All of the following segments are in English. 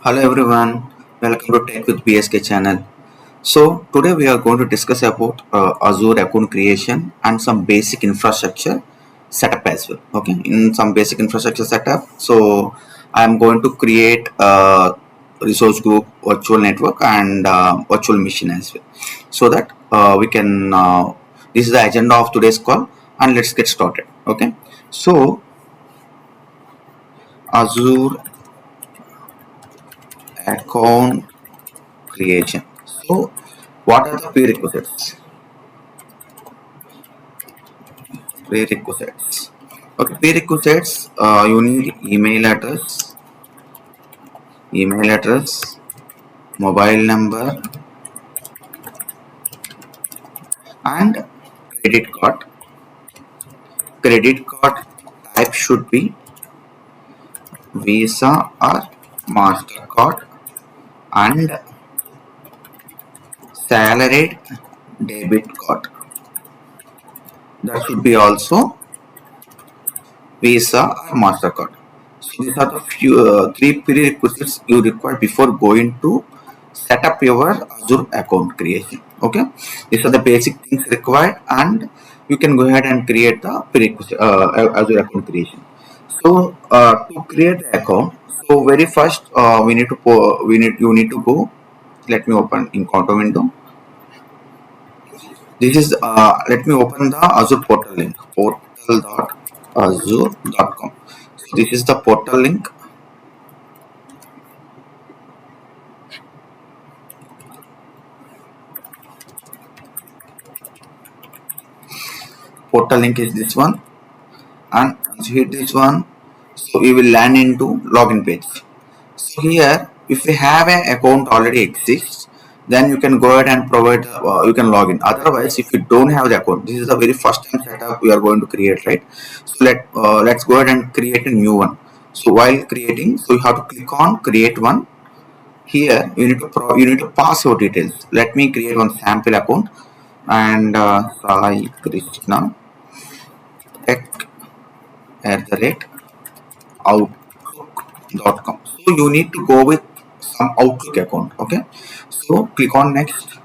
Hello everyone, welcome to Tech with BSK channel. So today we are going to discuss about Azure account creation and some basic infrastructure setup as well. Okay, in some basic infrastructure setup, so I am going to create a resource group, virtual network, and virtual machine as well, so that we can. This is the agenda of today's call, and let's get started. Okay, so Azure account creation. So, what are the prerequisites? Prerequisites. Okay, prerequisites. You need email address, mobile number, and credit card. Credit card type should be Visa or Mastercard, and salaried debit card. That should be also Visa or Mastercard. So these are the three prerequisites you require before going to set up your Azure account creation. Okay, these are the basic things required, and you can go ahead and create the prerequisite Azure account creation. So to create the account, so very first we need to you need to go. Let me open Encounter window. This is let me open the Azure portal link, portal.azure.com. So this is the portal link. Portal link is this one, and once you hit this one, so we will land into login page. So here, if you have an account already exists, then you can go ahead and provide you can log in. Otherwise, if you don't have the account, this is the very first time setup we are going to create, right? So let's go ahead and create a new one. So while creating, so you have to click on create one. Here you need to pass your details. Let me create one sample account, and Sai Krishna tech outlook.com. So you need to go with some Outlook account. Okay, so click on next.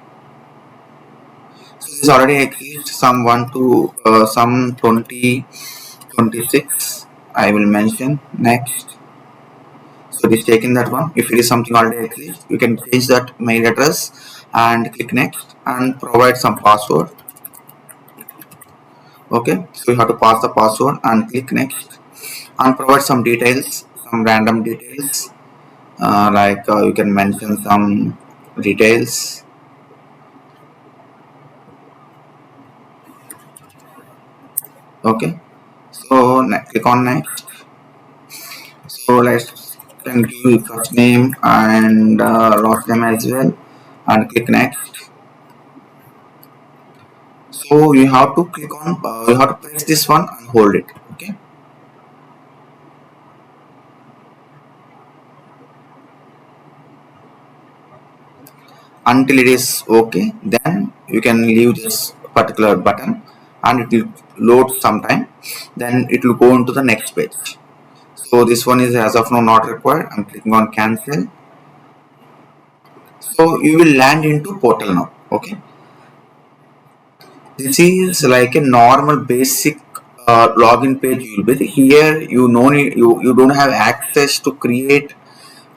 So this already exists some 1 to some 2026. I will mention next. So it is taking that one. If it is something already exists, you can change that mail address and click next and provide some password. Okay, so you have to pass the password and click next and provide some details, some random details, like you can mention some details. Okay, so click on next. So let's can give first name and last name as well, and click next. So you have to click on you have to press this one and hold it. Okay, until it is okay, then you can leave this particular button and it will load sometime, then it will go into the next page. So this one is as of now not required. I'm clicking on cancel. So you will land into portal now. Okay, this is like a normal basic login page. You'll be here. You don't have access to create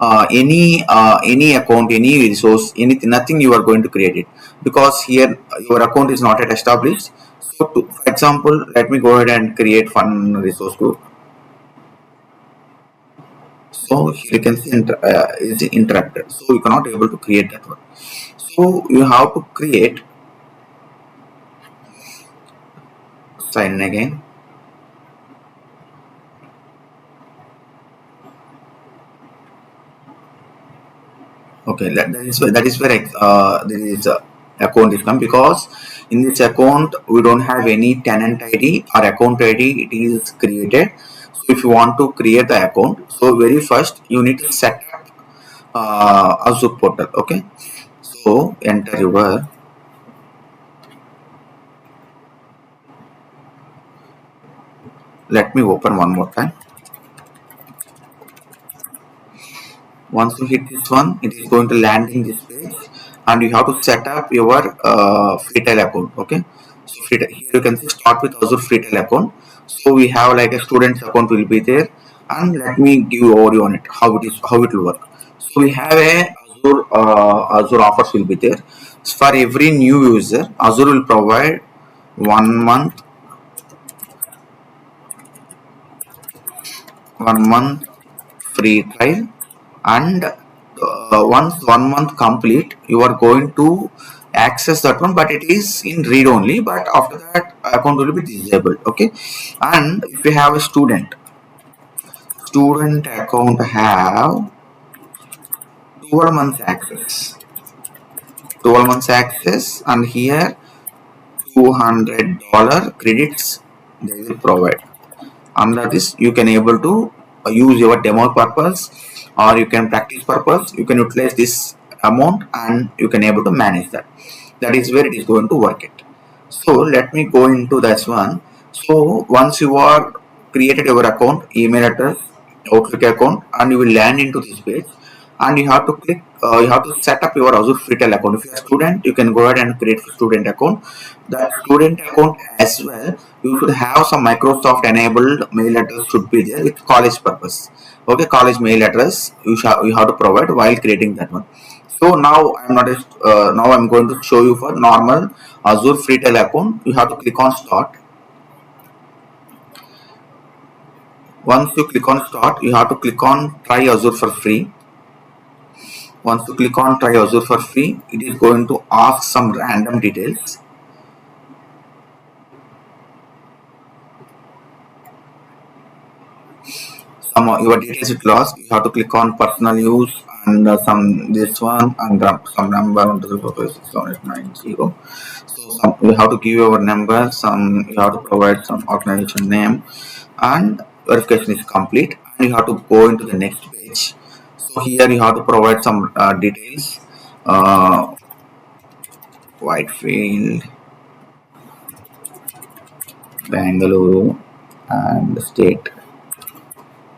any account, any resource, anything, nothing. You are going to create it because here your account is not yet established. So for example, let me go ahead and create one resource group. So here you can see is interrupted, so you cannot able to create that one. So you have to create, sign in again. Okay, that is where there is account is come, because in this account we don't have any tenant ID or account ID. It is created. So if you want to create the account, so very first you need to set up Azure portal. Okay, so enter your, let me open one more time. Once you hit this one, it is going to land in this page, and you have to set up your Freetail account. Okay, so Freetail, here you can see start with Azure Freetail account. So we have like a student's account will be there, and let me give you overview on it how it will work. So we have a Azure offers will be there. So for every new user, Azure will provide 1 month 1 month free trial, and once 1 month complete you are going to access that one, but it is in read only, but after that account will be disabled. Okay, and if you have a student account have 12 months access 12 months access, and here $200 credits they will provide. Under this you can able to use your demo purpose, or you can practice purpose, you can utilize this amount and you can able to manage that. That is where it is going to work it. So let me go into this one. So once you are created your account, email address, Outlook account, and you will land into this page, and you have to click you have to set up your Azure Freetail account. If you are a student, you can go ahead and create a student account. That student account as well, you should have some Microsoft enabled mail address should be there with college purpose. Okay, college mail address you have to provide while creating that one. So now now I'm going to show you for normal Azure Freetail account. You have to click on start. Once you click on start, you have to click on try Azure for free. Once you click on try Azure for free, it is going to ask some random details. Your details it lost. You have to click on personal use, and some this one, and some number 1 2 3 4 5 6 7 8 9 0. So you have to give your number. Some you have to provide some organization name, and verification is complete. And you have to go into the next page. So here you have to provide some details. Whitefield, Bangalore, and state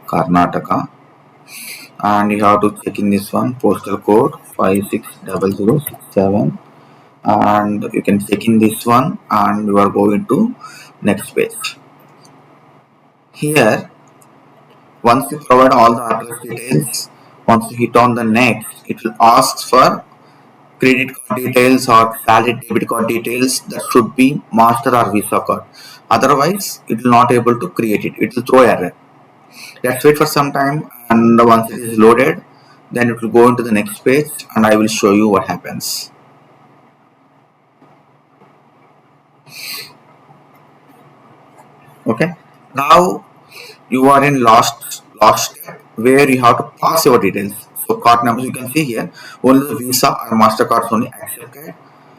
Karnataka, and you have to check in this one postal code 560067, and you can check in this one, and you are going to next page. Here once you provide all the address details, once you hit on the next, it will ask for credit card details or salary debit card details that should be master or visa card. Otherwise it will not able to create it, it will throw error. Let's wait for some time, and once it is loaded, then it will go into the next page, and I will show you what happens. Okay, now you are in last step where you have to pass your details. So card numbers you can see here, only the Visa or Mastercards only accepted,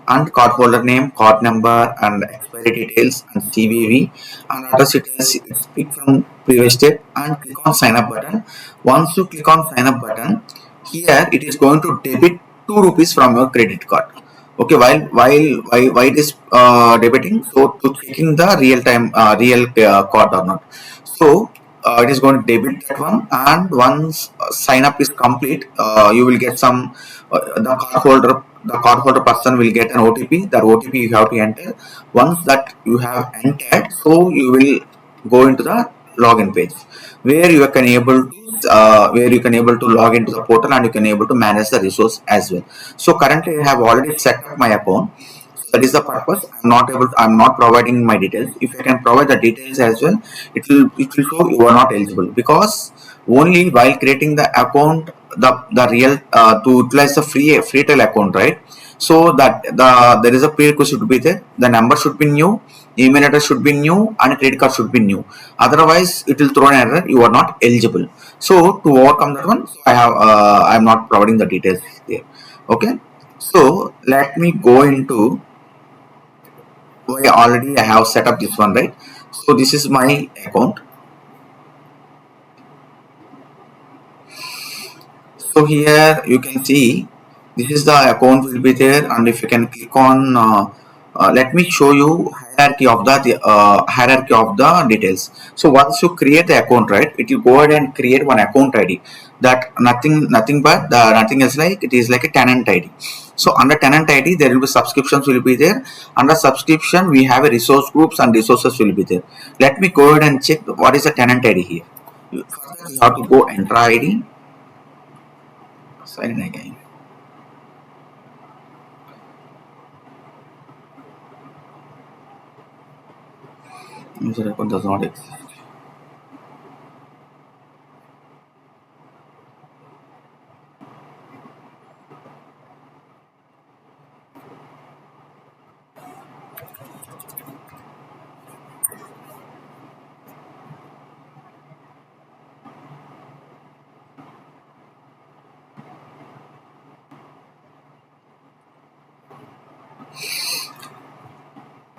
and card holder name, card number, and expiry details, and CVV, and address details. Pick from previous step and click on sign up button. Once you click on sign up button, here it is going to debit 2 rupees from your credit card. Okay, why it is debating, so to checking the real card or not. So it is going to debit that one, and once sign up is complete, you will get some the card holder person will get an OTP. That OTP you have to enter. Once that you have entered, so you will go into the login page where you can able to log into the portal, and you can able to manage the resource as well. So currently I have already set up my account. That is the purpose. I'm not providing my details. If I can provide the details as well, it will show you are not eligible, because only while creating the account, the real to utilize the free trial account, right? So that there is a prerequisite to be there. The number should be new, email address should be new, and credit card should be new. Otherwise it will throw an error, you are not eligible. So to overcome that one, I'm not providing the details there. Okay, so let me go into why already I have set up this one, right? So this is my account. So here you can see this is the account will be there, and if you can click on let me show you hierarchy of the details. So once you create the account, right, it will go ahead and create one account ID. that nothing but nothing else, like it is like a tenant ID. So under tenant ID there will be subscriptions will be there. Under subscription we have a resource groups and resources will be there. Let me go ahead and check what is the tenant ID here. First you have to go enter ID, sign in again. User account does not exist.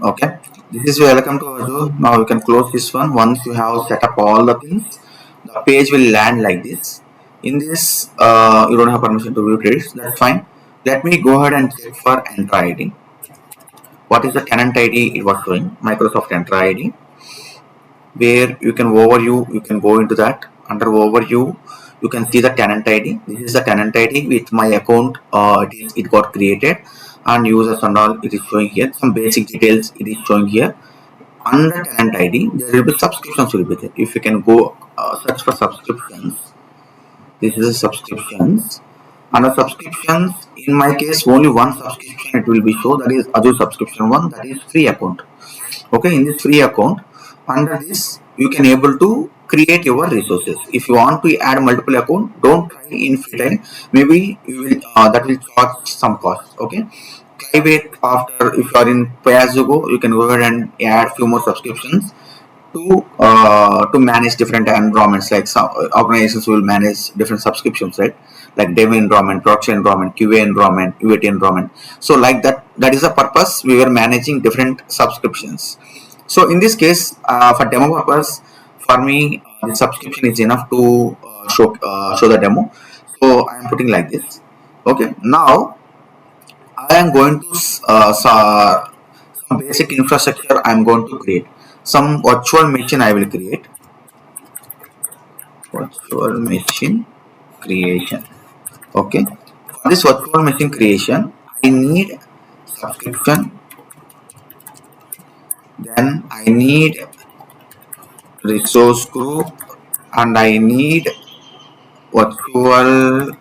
Okay, this is welcome to Azure. Now you can close this one. Once you have set up all the things, the page will land like this. In this, you don't have permission to view credits. That's fine. Let me go ahead and check for enter ID. What is the tenant ID? It was showing Microsoft enter ID. Where you can overview, you can go into that. Under overview, you can see the tenant ID. This is the tenant ID with my account. It got created, and users and all it is showing here. Some basic details it is showing here. Under tenant ID, there will be subscriptions will be there. If you can go search for subscriptions, this is a subscriptions. Under subscriptions, in my case, only one subscription it will be show, that is Azure subscription one, that is free account. Okay, in this free account, under this you can able to create your resources. If you want to add multiple account, don't try in free time. Maybe you will that will charge some cost. Okay, try wait after. If you are in pay as you go, you can go ahead and add few more subscriptions to manage different environments. Like some organizations will manage different subscriptions, right? Like dev environment, production environment, QA environment, UAT environment. So like that is the purpose we were managing different subscriptions. So in this case, for demo purpose, for me the subscription is enough to show the demo. So I am putting like this. Okay, now I am going to some basic infrastructure I am going to create. Some virtual machine I will create. Virtual machine creation. Okay. For this virtual machine creation, I need subscription. Then I need resource group, and I need virtual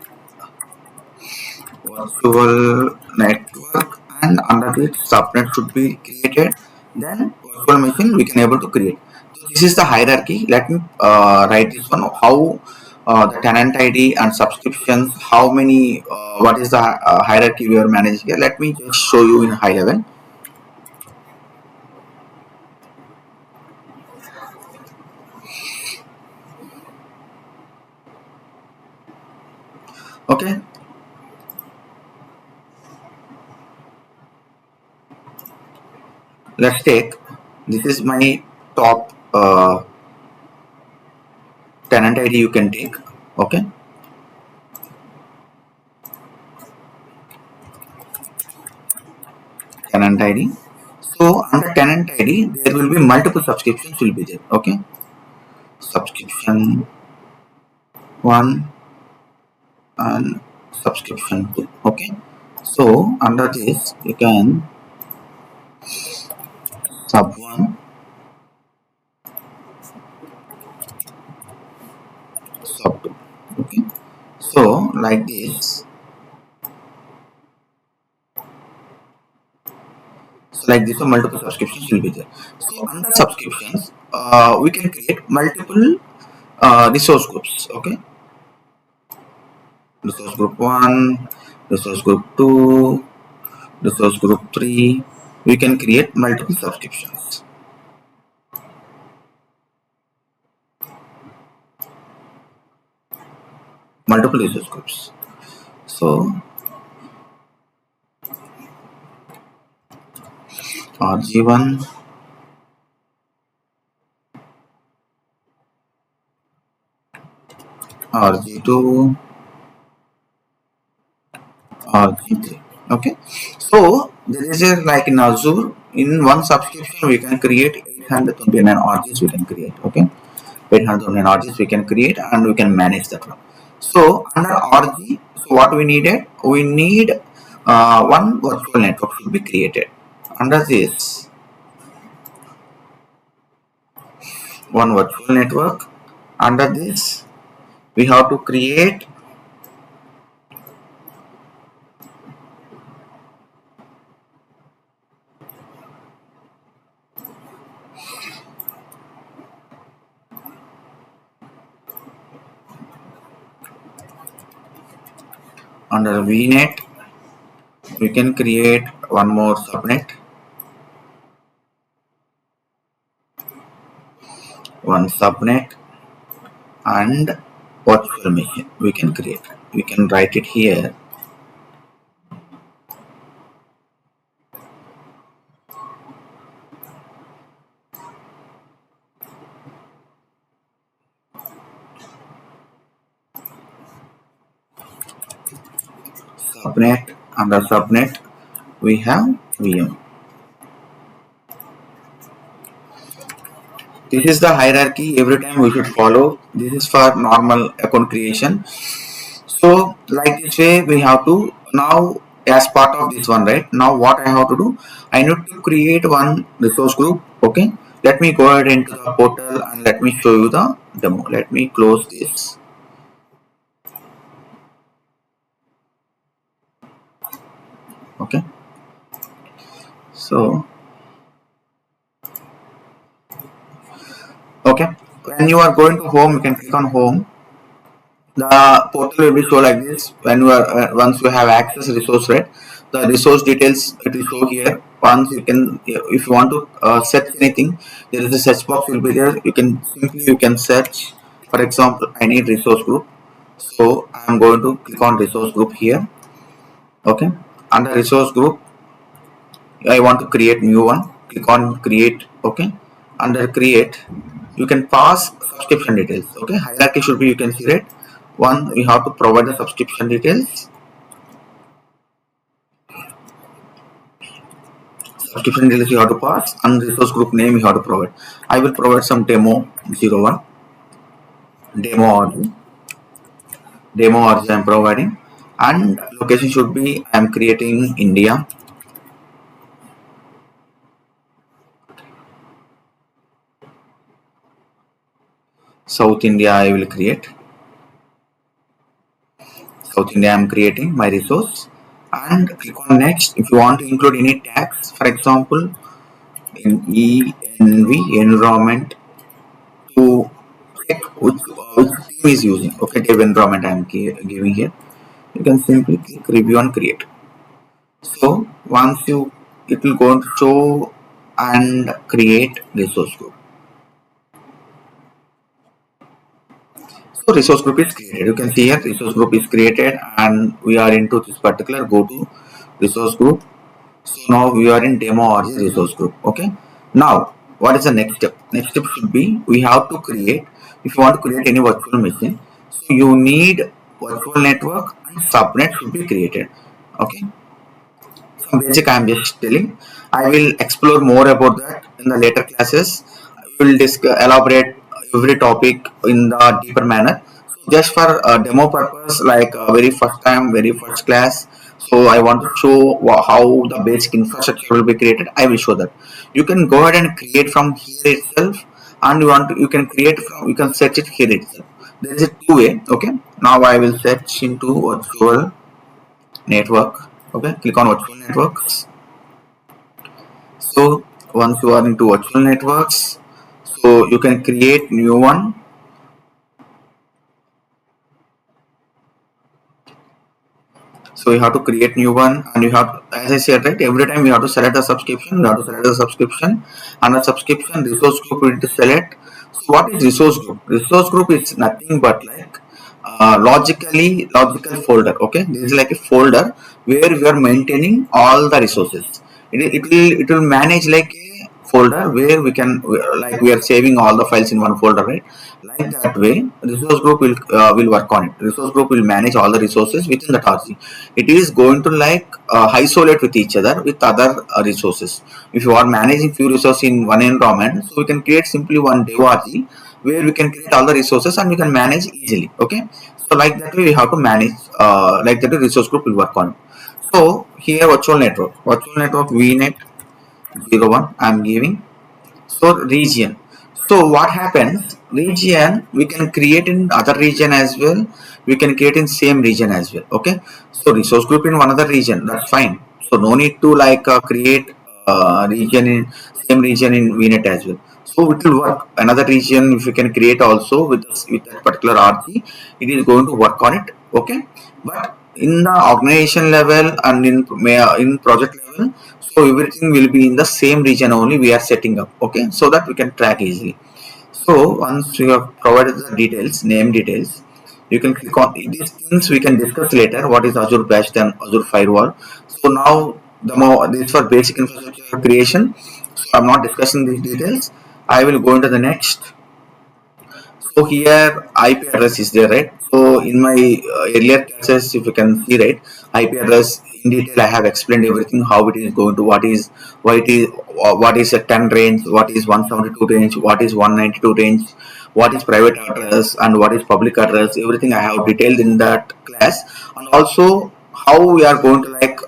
network, and under it subnet should be created. Then virtual machine we can able to create. So this is the hierarchy. Let me write this one, how the tenant ID and subscriptions, how many what is the hierarchy we are managing here. Let me just show you in high level. Okay, let's take, this is my top tenant ID you can take. Okay, tenant ID. So under tenant ID there will be multiple subscriptions will be there. Okay, subscription 1 and subscription 2. Okay, so under this you can sub 1, sub 2. Okay, so like this. So like this, multiple subscriptions will be there. So under subscriptions, we can create multiple resource groups. Okay, resource group 1, resource group 2, resource group 3. We can create multiple subscriptions. Multiple resource groups. So RG1, RG2, RG3. Okay, so there is a, like in Azure, in one subscription we can create 829 RGs we can create. Okay, 829 RGs we can create and we can manage that one. So under RG, so what we needed? We need one virtual network should be created. Under this, one virtual network. Under this, we have to create under VNet. We can create one more subnet, one subnet, and virtual machine. We can create. We can write it here. Subnet, under subnet we have VM. This is the hierarchy every time we should follow. This is for normal account creation. So like this way we have to now, as part of this one, right? Now what I have to do, I need to create one resource group. Okay, let me go ahead into the portal and let me show you the demo. Let me close this. Okay, so okay, when you are going to home, you can click on home. The portal will be show like this. When you are once you have access resource, right, the resource details it will show here. Once you can, if you want to search anything, there is a search box will be there. You can search. For example, I need resource group, so I am going to click on resource group here. Okay, under resource group I want to create new one. Click on create. Okay, under create you can pass subscription details. Okay, hierarchy should be, you can see it. One, we have to provide the subscription details. Subscription details you have to pass, and resource group name you have to provide. I will provide some demo 01, demo origin, demo origin I am providing, and location should be I am creating India. South India I will create. South India I am creating my resource, and click on next. If you want to include any tags, for example, in ENV environment, to check which team is using. Okay, dev environment I am giving here. You can simply click review and create. So once you, it will go to show and create resource group. So resource group is created. You can see here resource group is created, and we are into this particular go to resource group. So now we are in demo or resource group. Okay. Now what is the next step? Next step should be we have to create. If you want to create any virtual machine, so you need virtual network and subnet should be created. Okay. Some basic I am just telling. I will explore more about that in the later classes. I will elaborate every topic in the deeper manner. So just for demo purpose, like very first time, very first class. So I want to show how the basic infrastructure will be created. I will show that. You can go ahead and create from here itself, and you can create from, you can search it here itself. There is a two way. Okay. Now I will search into virtual network. Okay, click on virtual networks. So once you are into virtual networks, so you can create new one. So you have to create new one, and you have, as I said, right, every time you have to select a subscription. You have to select a subscription, and a subscription resource group you need to select. So what is resource group? Resource group is nothing but like logical folder. Okay, this is like a folder where we are maintaining all the resources. It will manage like a folder where we can, like we are saving all the files in one folder, right? Like that way resource group will work on it. Resource group will manage all the resources within the RG. It is going to like isolate with each other with other resources. If you are managing few resources in one environment, so we can create simply one dev RG, where we can create all the resources and we can manage easily. Okay, so like that way we have to manage, like that way resource group will work on it. So here virtual network VNet 01 I'm giving. So region. So what happens? Region we can create in other region as well. We can create in same region as well. Okay. So resource group in one other region. That's fine. So no need to like create region in same region in VNet as well. So it will work. Another region if you can create also with that particular RG, it is going to work on it. Okay. But in the organization level and in project level, so everything will be in the same region only we are setting up. Okay, so that we can track easily. So once you have provided the details, name details, you can click on these things. We can discuss later. What is Azure Batch and Azure Firewall? So now the more this for basic infrastructure creation. So I'm not discussing these details. I will go into the next. So here IP address is there, right? So in my earlier classes, if you can see, right, IP address in detail, I have explained everything, how it is going to, why it is, what is a 10 range, what is 172 range, what is 192 range, what is private address, and what is public address. Everything I have detailed in that class, and also how we are going to like.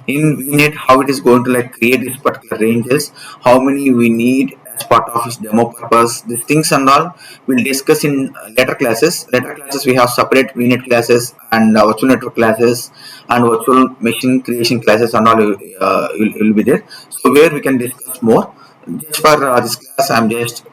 In VNet, how it is going to like create these particular ranges, how many we need as part of its demo purpose, these things and all we'll discuss in later classes. Later classes we have separate VNet classes and virtual network classes and virtual machine creation classes and all will be there. So where we can discuss more. Just for this class, I'm just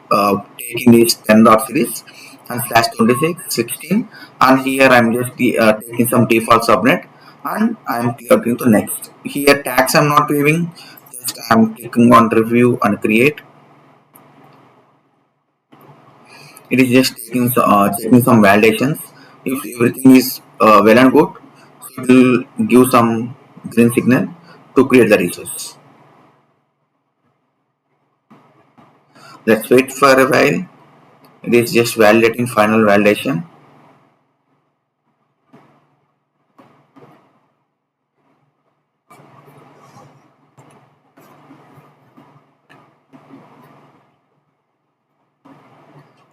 taking this 10 dot series and slash 26 16, and here I'm just taking some default subnet and I'm clicking to next. Here tags I'm not viewing, just I'm clicking on review and create. It is just checking some validations. If everything is well and good, it will give some green signal to create the resource. Let's wait for a while. It is just validating final validation.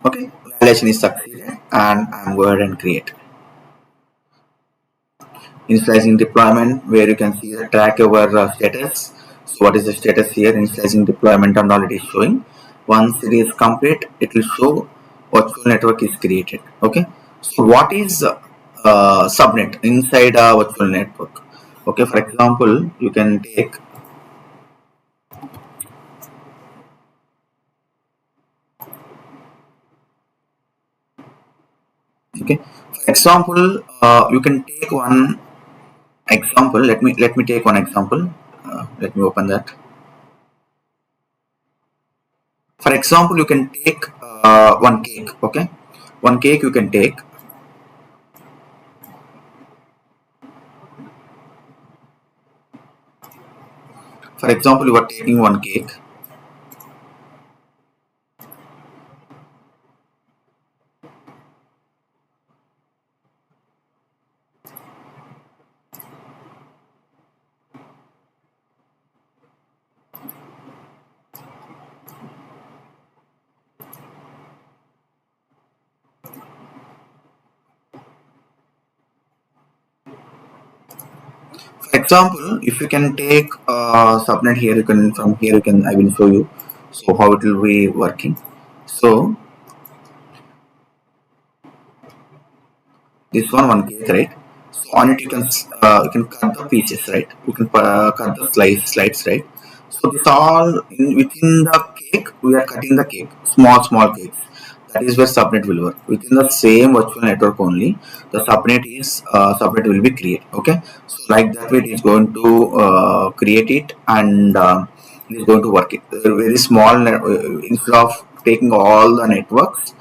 Okay, validation is succeeded and I'm go ahead and create. Initializing deployment where you can see the track over status. So what is the status here? Initializing deployment and all it is showing. Once it is complete, it will show virtual network is created. Okay. So what is subnet inside a virtual network? Okay. For example, you can take. Okay. For example, you can take one example. Let me take one example. Let me open that. For example, you can take one cake. Okay, one cake you can take. For example, you are taking one cake. For example, if you can take subnet here, you can from here you can I will show you. So how it will be working. So this one cake, right? So on it you can cut the pieces, right? You can cut the slides, right? So this all within the cake we are cutting the cake, small cakes. That is where subnet will work within the same virtual network only. The subnet will be created. Okay, so like that way it is going to create it and it is going to work it. Very small instead of taking all the networks,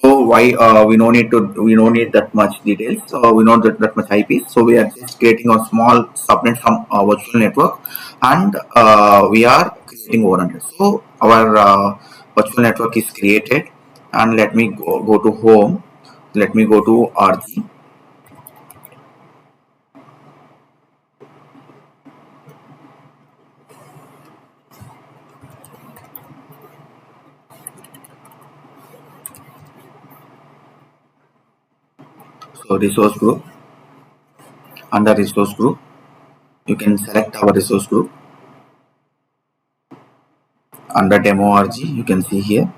so why we don't need that much details. So we don't that much IP. So we are just creating a small subnet from our virtual network, and we are creating 100. So our virtual network is created, and let me go to home. Let me go to RG. So resource group, under resource group, you can select our resource group. Under demo RG, you can see here,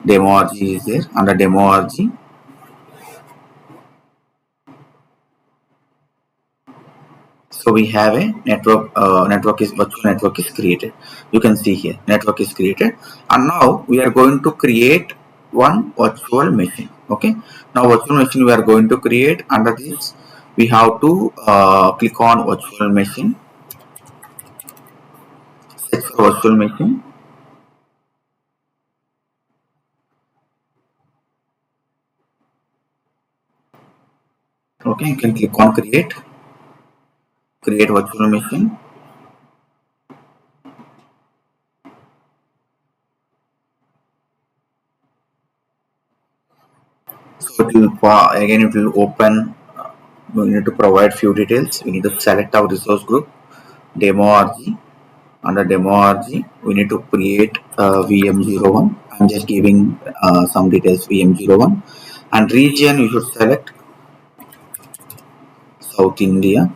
demo RG is there. Under demo RG, so we have a network, virtual network is created. You can see here, network is created. And now we are going to create one virtual machine. Okay. Now virtual machine we are going to create. Under this, we have to click on virtual machine, search for virtual machine. Okay, you can click on create virtual machine. So it will again it will open. We need to provide few details. We need to select our resource group, demo RG. Under demo RG, we need to create VM01. I'm just giving some details, VM01. And region, you should select South India.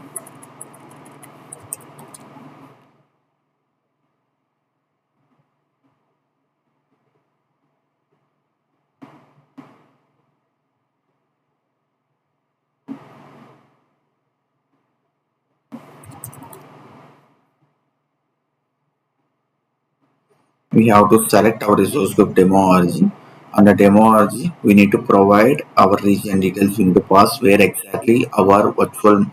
We have to select our resource group demo RG. Under demo RG, we need to provide our region details. We need to pass where exactly our virtual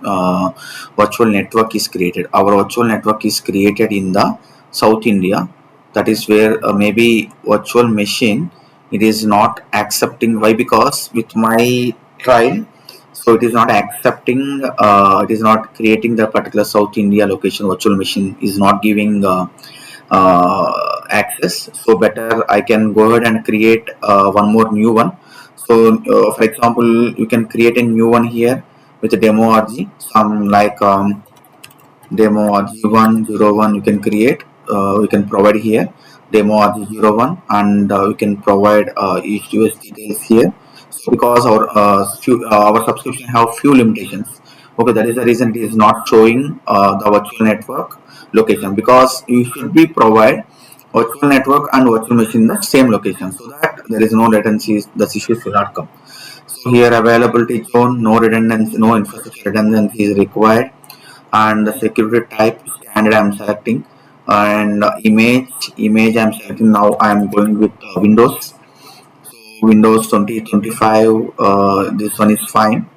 network is created. Our virtual network is created in the South India. That is where maybe virtual machine it is not accepting. Why? Because with my trial, so it is not accepting. It is not creating the particular South India location. Virtual machine is not giving. Access, so better I can go ahead and create one more new one. So for example, you can create a new one here with a demo RG, some like demo RG101 you can create. We can provide here demo RG01, and you can provide each US details here. So because our subscription have few limitations. Okay, that is the reason it is not showing the virtual network location, because you should be provide virtual network and virtual machine in the same location, so that there is no latencies, the issues will not come. So here availability zone, no redundancy, no infrastructure redundancy is required. And the security type standard I'm selecting. And image I'm selecting. Now I'm going with Windows. So Windows 2025, this one is fine.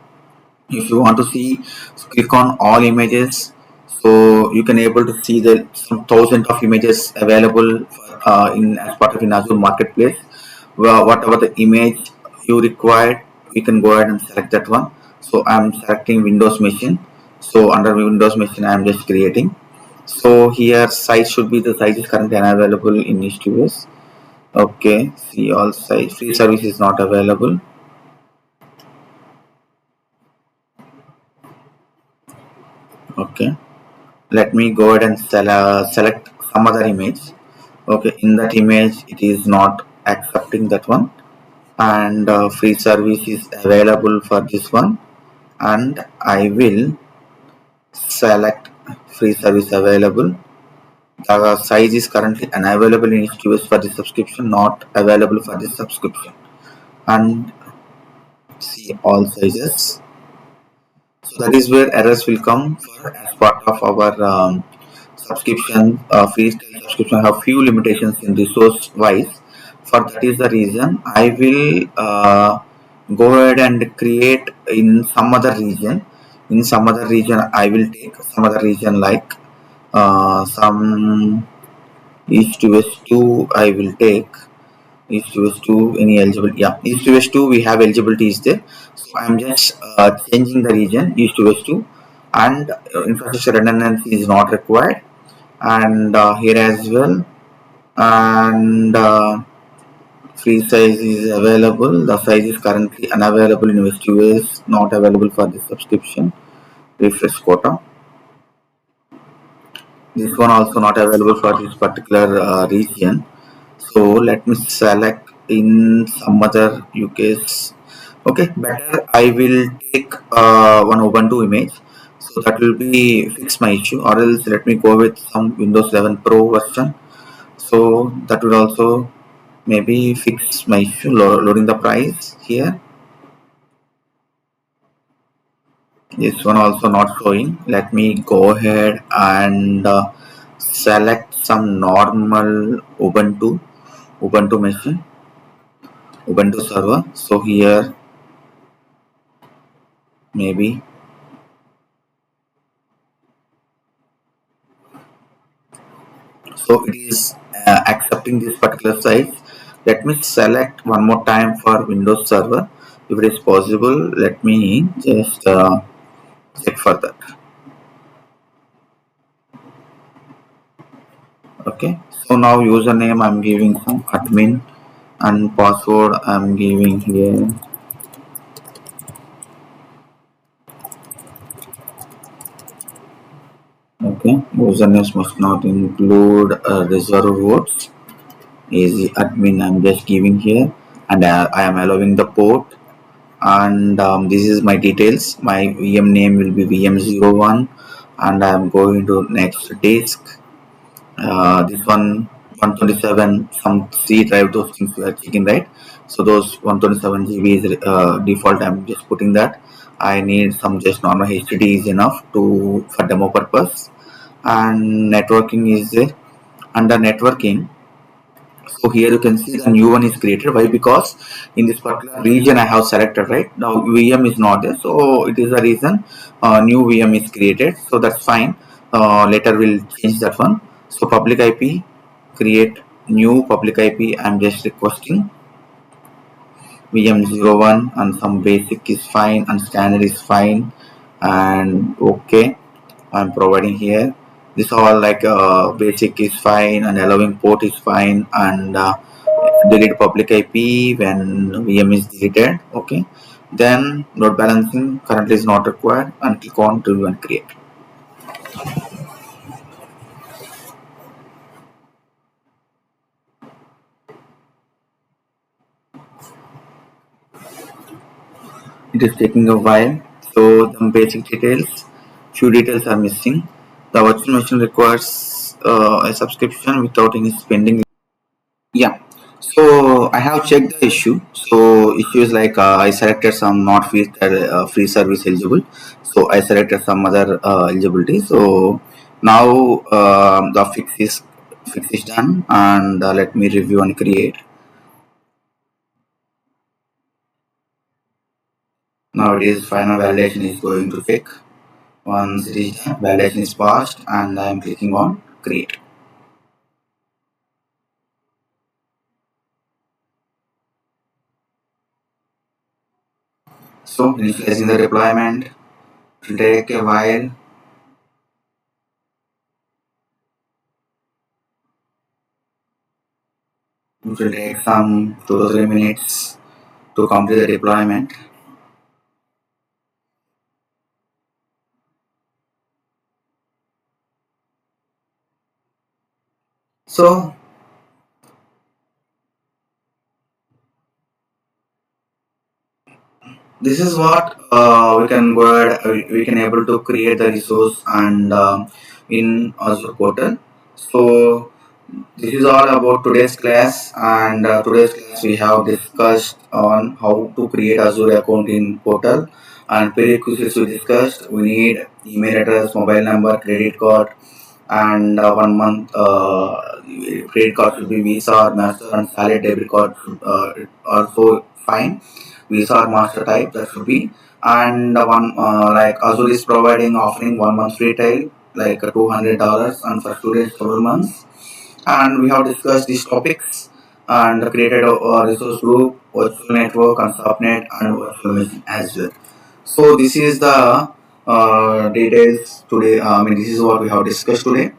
If you want to see, click on all images, so you can able to see the some thousands of images available in as part of in Azure Marketplace. Well, whatever the image you require, you can go ahead and select that one. So I'm selecting Windows machine. So under Windows machine I'm just creating. So here size should be, the size is currently unavailable in HTTPS. Okay, see all size, free service is not available. Okay, let me go ahead and select some other image. Okay, in that image it is not accepting that one, and free service is available for this one, and I will select free service available. The size is currently unavailable in HTTPS for this subscription, not available for this subscription. And see all sizes. So that is where errors will come for as part of our subscription. Freestyle subscription have few limitations in resource wise. For that is the reason I will go ahead and create in some other region. In some other region, I will take some other region like some east to west 2. I will take east to west 2. Any eligibility? Yeah, east to west 2 we have eligibility is there. So I'm just changing the region east to west 2, and infrastructure redundancy is not required, and here as well. And free size is available. The size is currently unavailable in West US, not available for this subscription. Refresh quota. This one also not available for this particular region. So let me select in some other UK's. Okay, better I will take one Ubuntu image, so that will be fix my issue, or else let me go with some Windows 11 Pro version, so that will also maybe fix my issue loading the price here. This one also not showing. Let me go ahead and select some normal Ubuntu machine, Ubuntu server. So here maybe, so it is accepting this particular size. Let me select one more time for Windows server. If it is possible, let me just check for that. Okay, so now username I'm giving some admin, and password I'm giving here. Okay, usernames must not include reserved votes. Easy admin I'm just giving here, and I am allowing the port, and this is my details. My VM name will be VM01, and I'm going to next disk. This one 127 some C drive, those things we are checking, right? So those 127 GB is default. I'm just putting that. I need some just normal HDD is enough to for demo purpose, and networking is there. Under networking, so here you can see the new one is created. Why? Because in this particular region I have selected, right? Now VM is not there, so it is the reason new VM is created. So that's fine. Later we'll change that one. So public IP, create new public IP. I'm just requesting VM01, and some basic is fine, and standard is fine, and okay. I'm providing here. This all like basic is fine, and allowing port is fine, and delete public IP when VM is deleted. Okay, then load balancing currently is not required, and click on review and create. It is taking a while, so some basic details, few details are missing. The virtual machine requires a subscription without any spending. Yeah. So I have checked the issue. So issues like I selected some not free service eligible. So I selected some other eligibility. So now the fix is done, and let me review and create. Now it is final validation is going to take. Once it is done, validation is passed, and I am clicking on create. So initializing the deployment, it will take a while. It will take some 2 to 3 minutes to complete the deployment. So this is what we can go ahead, we can able to create the resource, and in Azure portal. So this is all about today's class, and today's class we have discussed on how to create Azure account in portal, and prerequisites we discussed. We need email address, mobile number, credit card, and 1 month credit card should be Visa or Master, and salary debit card should also fine. Visa or Master type that should be, and one like Azure is providing offering 1 month free trial like $200, and for students 12 months. And we have discussed these topics, and created a resource group, virtual network, and subnet, and virtual machine as well. So this is the details today. I mean, this is what we have discussed today.